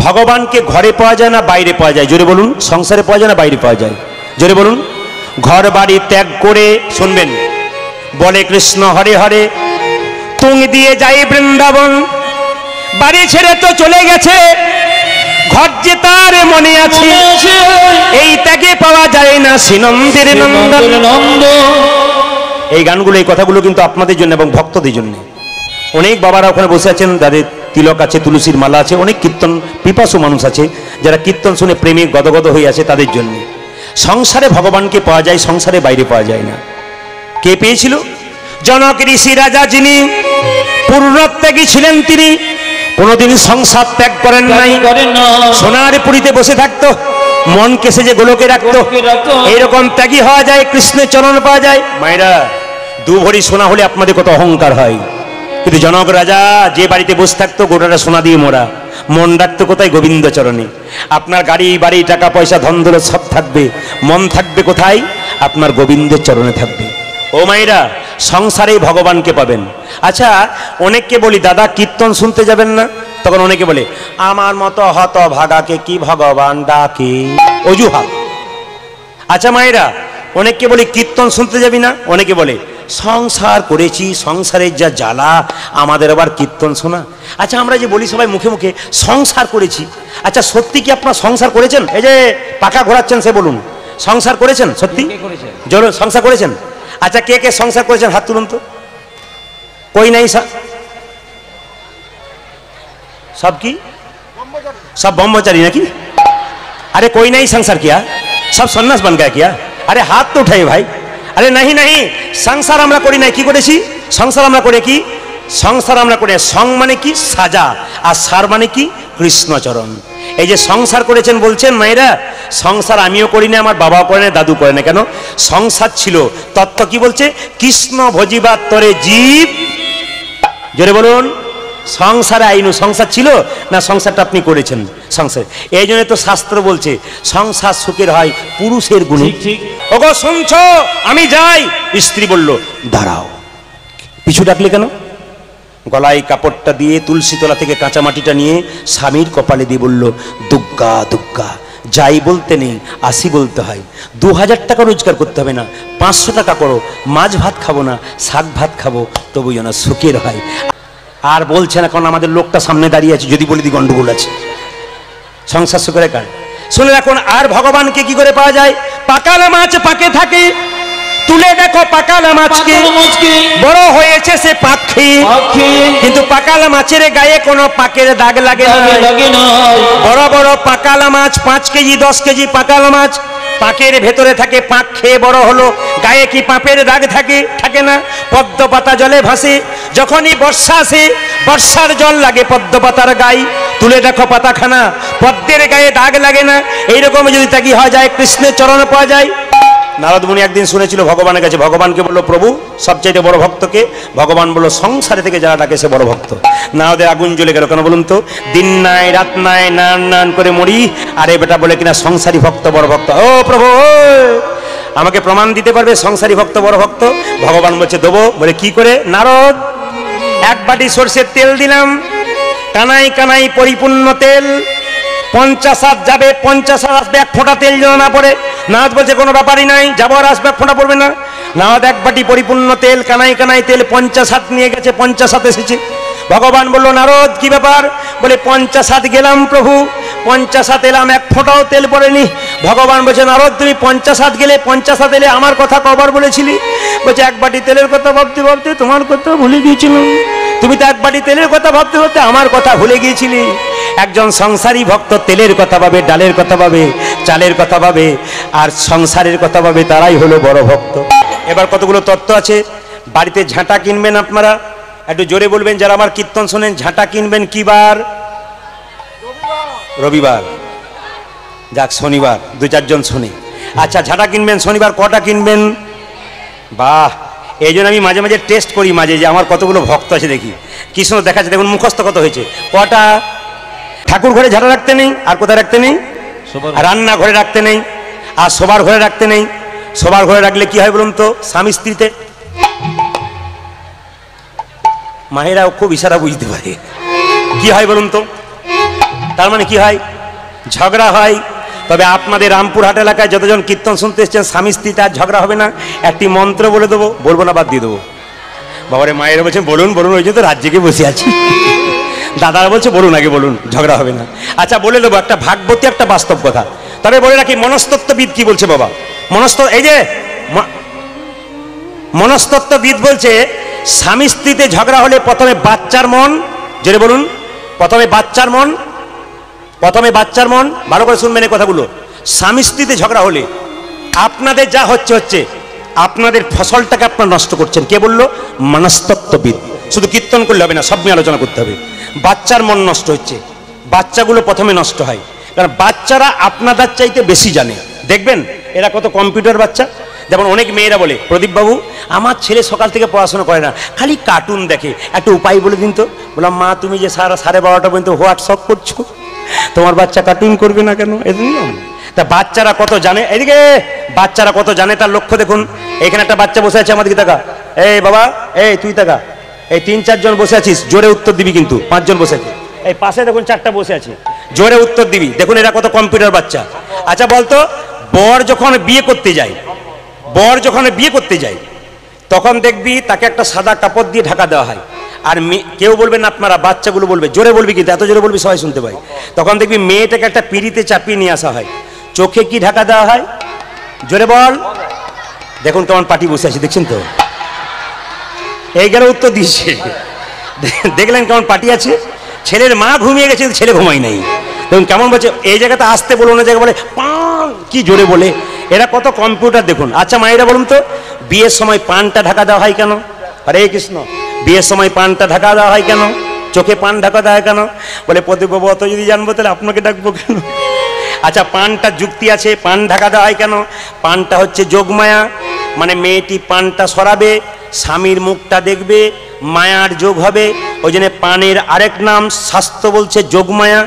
ভগবানকে ঘরে পাওয়া যায় না বাইরে পাওয়া যায়? জোরে বলুন। সংসারে পাওয়া যায় না বাইরে পাওয়া যায়? জোরে বলুন। ঘর বাড়ি ত্যাগ করে, শুনবেন, বলে কৃষ্ণ হরে হরে, তুং দিয়ে যাই বৃন্দাবন, বাড়ি ছেড়ে তো চলে গেছে, ঘর যে তার মনে আছে, এই ত্যাগে পাওয়া যায় না শ্রীনন্দের নন্দ। এই গানগুলো, এই কথাগুলো কিন্তু আপনাদের জন্য এবং ভক্তদের জন্য। অনেক বাবারা ওখানে বসে আছেন, যাদের তিলক আছে, তুলসীর মালা আছে, অনেক কীর্তন পিপাসু মানুষ আছে যারা কীর্তন শুনে প্রেমে গদগদ হয়ে আছে, তাদের জন্য। সংসারে ভগবানকে পাওয়া যায়, সংসারে বাইরে পাওয়া যায় না। কে পেয়েছিল? জনক ঋষি রাজা, যিনি পূর্ণত্যাগী ছিলেন, তিনি কোনোদিন সংসার ত্যাগ করেন নাই। সোনার পুরীতে বসে থাকতো, মনকে সে যে গোলকে রাখতো। এইরকম ত্যাগী হওয়া যায়, কৃষ্ণের চরণ পাওয়া যায়। মায়েরা, দু ভরি সোনা হলে আপনাদের কত অহংকার হয়, কিন্তু জনক রাজা যে বাড়িতে বসে থাকতো, গোটাটা সোনা দিয়ে মোড়া, মন রাখতো কোথায়? গোবিন্দ চরণে। আপনার গাড়ি বাড়ি টাকা পয়সা ধন দৌলত সব থাকবে, মন থাকবে কোথায়? আপনার গোবিন্দের চরণে থাকবে। ও মায়েরা, সংসারেই ভগবানকে পাবেন। আচ্ছা, অনেককে বলি, দাদা কীর্তন শুনতে যাবেন না? তখন অনেকে বলে, আমার মতো হত ভাগাকে কি ভগবান ডাকে, অজুহাত। আচ্ছা মায়েরা, অনেককে বলি কীর্তন শুনতে যাবি না? অনেকে বলে সংসার করেছি, সংসারের যা জ্বালা, আমাদের আবার কীর্তন শোনা। আচ্ছা, আমরা যে বলি সবাই মুখে মুখে সংসার করেছি, আচ্ছা সত্যি কি আপনার সংসার করেছেন? এই যে পাকা ঘোরাচ্ছেন, সে বলুন, সংসার করেছেন? সত্যি জোর সংসার করেছেন? আচ্ছা, কে কে সংসার করেছেন হাত তুলুন তো। কই নাই? সব কি? সব ব্রহ্মচারী নাকি? अरे कोई नहीं संसार किया, सब सन्यास बन गया क्या? अरे हाथ तो उठाइए भाई। अरे नहीं नहीं, संसार আমরা করি নাই। কি করেছি? সংসার আমরা করে কি? সংসার আমরা করে, সং মানে কি? সাজা, আর সার মানে কি? কৃষ্ণচরণ। এই যে সংসার করেছেন বলছেন মায়েরা, সংসার আমিও করি না, আমার বাবাও করে না, দাদু করে না। কেন? সংসার ছিল। তত্ত্ব কি বলছে? কৃষ্ণ ভজিবার তরে জীব। জোরে বলুন। সংসারে আইনু, সংসার ছিল না, সংসারটা আপনি করেছেন সংসার। এই জন্য তো শাস্ত্র বলছে সংসার সুখের হয় পুরুষের গুণ। ওগো শুনছো, আমি যাই। স্ত্রী বলল দাঁড়াও। পিছু ডাকলে কেন? গলায় কাপড়টা দিয়ে তুলসী তলা থেকে কাঁচা মাটিটা নিয়ে স্বামীর কপালে দিয়ে বলল, দুগ্গা দুগ্গা, যাই বলতে নেই, আসি বলতে হয়। 2000 টাকা রোজগার করতে হবে না, 500 টাকা করো, মাছ ভাত খাবো না, শাক ভাত খাবো, তবু যেন সুখের হয়। আর বলছে না, কারণ আমাদের লোকটা সামনে দাঁড়িয়ে আছে, যদি বলি দি গন্ডগোল আছে। সংসার সুখের কাজ শুনে রাখুন। আর ভগবানকে কি করে পাওয়া যায়? পাকালা মাছ পাকে থাকে, তুলে দেখো পাকালা মাছকে, বড় হয়েছে সে পাখি, কিন্তু পাকালা মাছের গায়ে কোনো পাকের দাগ লাগে না। বড় বড় পাকালা মাছ, 5 কেজি 10 কেজি পাকালা মাছ, পাকের ভেতরে থাকে, পাক খেয়ে বড় হলো, গায়ে কি পাপের দাগ থাকে? থাকে না। পদ্ম পাতা জলে ভাসে, যখনই বর্ষা আসে, বর্ষার জল লাগে পদ্ম পাতার গায়ে, তুলে দেখো পাতাখানা, পদ্মের গায়ে দাগ লাগে না। এইরকম যদি তাকি হওয়া যায়, কৃষ্ণের চরণ পাওয়া যায়। নারদ মুনি একদিন শুনেছিল ভগবানের কাছে, ভগবানকে বললো, প্রভু সবচাইতে বড় ভক্তকে? ভগবান বললো, সংসারে থেকে যারা ডাকে সে বড় ভক্ত। নারদের আগুন জ্বলে গেল। কেন বলুন তো? দিন নাই রাত নাই, নান নান করে মরি, আরে বেটা বলে কিনা সংসারী ভক্ত বড় ভক্ত। ও প্রভু, আমাকে প্রমাণ দিতে পারবে সংসারী ভক্ত বড় ভক্ত? ভগবান বলছে দেবো। বলে কি করে? নারদ, 1 বাটি সরষের তেল দিলাম, কানাই কানাই পরিপূর্ণ তেল, 50 হাত যাবে, 50 হাত আসবে, 1 ফোঁটা তেল যেন না পড়ে। নারদ বলছে কোনো ব্যাপারই নাই, যাবো আর আসবে, 1 ফোঁটা পড়বে না। নারদ 1 বাটি পরিপূর্ণ তেল, কানাই কানাই তেল, 50 হাত নিয়ে গেছে, 50 হাত এসেছে। ভগবান বলল, নারদ কি ব্যাপার? বলে 50 হাত গেলাম প্রভু, 50 হাত এলাম, 1 ফোঁটাও তেল পড়েনি। ভগবান বলছে, নারদ তুমি 50 হাত গেলে, 50 হাত এলে, আমার কথা কবার বলেছিলি? বলছে 1 বাটি তেলের কথা ভাবতে ভাবতে তোমার কথা ভুলে গিয়েছিলাম। তুমি তো 1 বাটি তেলের কথা ভাবতে ভাবতে আমার কথা ভুলে গিয়েছিলি। একজন সংসারী ভক্ত তেলের কথা ভাবে, ডালের কথা ভাবে, চালের কথা ভাবে, আর সংসারের কথা ভাবে, তারাই হলো বড় ভক্ত। এবার কতগুলো তত্ত্ব আছে। বাড়িতে ঝাঁটা কিনবেন আপনারা, একটু জোরে বলবেন যারা আমার কীর্তন শোনেন। ঝাঁটা কিনবেন কি বার? রবিবার। যাক, শনিবার 2-4 জন শোনে। আচ্ছা, ঝাঁটা কিনবেন শনিবার। কটা কিনবেন? বাহ, এই জন্য আমি মাঝে মাঝে টেস্ট করি, মাঝে যে আমার কতগুলো ভক্ত আছে দেখি। কি সুন্দর দেখাচ্ছে, দেখুন মুখস্থ কত হয়েছে। কটা? ঠাকুর ঘরে ঝাঁটা রাখতে নেই, আর কোথায় রাখতে নেই? রান্না ঘরে রাখতে নেই, আর শোবার ঘরে রাখতে নেই। শোবার ঘরে রাখলে কি হয় বলুন তো? স্বামী স্ত্রীতে, মায়েরাও খুব ইশারা বুঝতে পারে, কি হয় বলুন তো? তার মানে কি হয়? ঝগড়া হয়। তবে আপনাদের রামপুরহাট এলাকায় যতজন কীর্তন শুনতে এসছেন স্বামী স্ত্রীতে আর ঝগড়া হবে না। একটি মন্ত্র বলে দেবো, বলবো না বাদ দিয়ে দেবো। বাবারে মায়েরা বলছেন বলুন বলুন, ওই জন্য তো রাজ্যকে বসে আছি। দাদারা বলছে বলুন, আগে বলুন, ঝগড়া হবে না। আচ্ছা বলে দেবো একটা ভাগবতী, একটা বাস্তব কথা। তবে বলে রাখি মনস্তত্ত্ববিদ কি বলছে বাবা। এই যে মনস্তত্ত্ববিদ বলছে স্বামী স্ত্রীতে ঝগড়া হলে প্রথমে বাচ্চার মন, জেনে বলুন, প্রথমে বাচ্চার মন, ভালো করে শুনবেন এই কথাগুলো। স্বামী স্ত্রীতে ঝগড়া হলে আপনাদের যা হচ্ছে আপনাদের ফসলটাকে আপনারা নষ্ট করছেন। কে বললো? মনস্তত্ত্ববিদ। শুধু কীর্তন করলে হবে না, সব নিয়ে আলোচনা করতে হবে। বাচ্চার মন নষ্ট হচ্ছে, বাচ্চাগুলো প্রথমে নষ্ট হয়, কারণ বাচ্চারা আপনাদের চাইতে বেশি জানে। দেখবেন এরা কত কম্পিউটার বাচ্চা। যেমন অনেক মেয়েরা বলে প্রদীপ বাবু আমার ছেলে সকাল থেকে পড়াশোনা করে না, খালি কার্টুন দেখে, একটা উপায় বলে দিন তো। বললাম মা তুমি যে 12:30 পর্যন্ত হোয়াটসঅ্যাপ করছো, তোমার বাচ্চা কার্টুন করবে না কেন? এই নিয়ম। তা বাচ্চারা কত জানে, এদিকে বাচ্চারা কত জানে তার লক্ষ্য দেখুন। এখানে একটা বাচ্চা বসে আছে, আমাদেরকে তাকা। এই বাবা, এই তুই তাকা। এই 3-4 জন বসে আছিস, জোরে উত্তর দিবি কিন্তু। 5 জন বসে আছে, এই পাশে দেখুন 4টা বসে আছে, জোরে উত্তর দিবি। দেখুন এরা কত কম্পিউটার বাচ্চা। আচ্ছা বলতো, বর যখন বিয়ে করতে যায় তখন দেখবি তাকে একটা সাদা কাপড় দিয়ে ঢাকা দেওয়া হয়। আর কেউ বলবেন আপনারা, বাচ্চাগুলো বলবে, জোরে বলবি কিন্তু, এত জোরে বলবি সবাই শুনতে পাই। তখন দেখবি মেয়েটাকে একটা পিঁড়িতে চাপিয়ে নিয়ে আসা হয়। চোখে কি ঢাকা দেওয়া হয়? জোরে বল। দেখুন কেমন পার্টি বসে আছে, দেখছেন তো? এই গেল উত্তর দিচ্ছে। দেখলেন কেমন পার্টি আছে? ছেলের মা ঘুমিয়ে গেছে, ছেলে ঘুমাই নাই। দেখুন কেমন বলছে, এই জায়গাতে আসতে বলো না, জায়গা বলে পান, কি জোরে বলে। এরা কত কম্পিউটার দেখুন। আচ্ছা মায়েরা বলুন তো, বিয়ের সময় পানটা ঢাকা দেওয়া হয় কেন? হরে কৃষ্ণ। বিয়ের সময় পানটা ঢাকা দেওয়া হয় কেন? চোখে পান ঢাকা দেওয়া হয় কেন? বলে প্রদীপ বাবু অত যদি জানবো তাহলে আপনাকে ডাকবো কেন? আচ্ছা পানটা যুক্তি আছে, পান ঢাকা দেওয়া হয় কেন? পানটা হচ্ছে যোগমায়া, মানে মেয়েটি পানটা সরাবে, স্বামীর মুখটা দেখবে, মায়ার যোগ হবে। ওই জন্য পানের আরেক নাম শাস্ত্র বলছে যোগমায়া।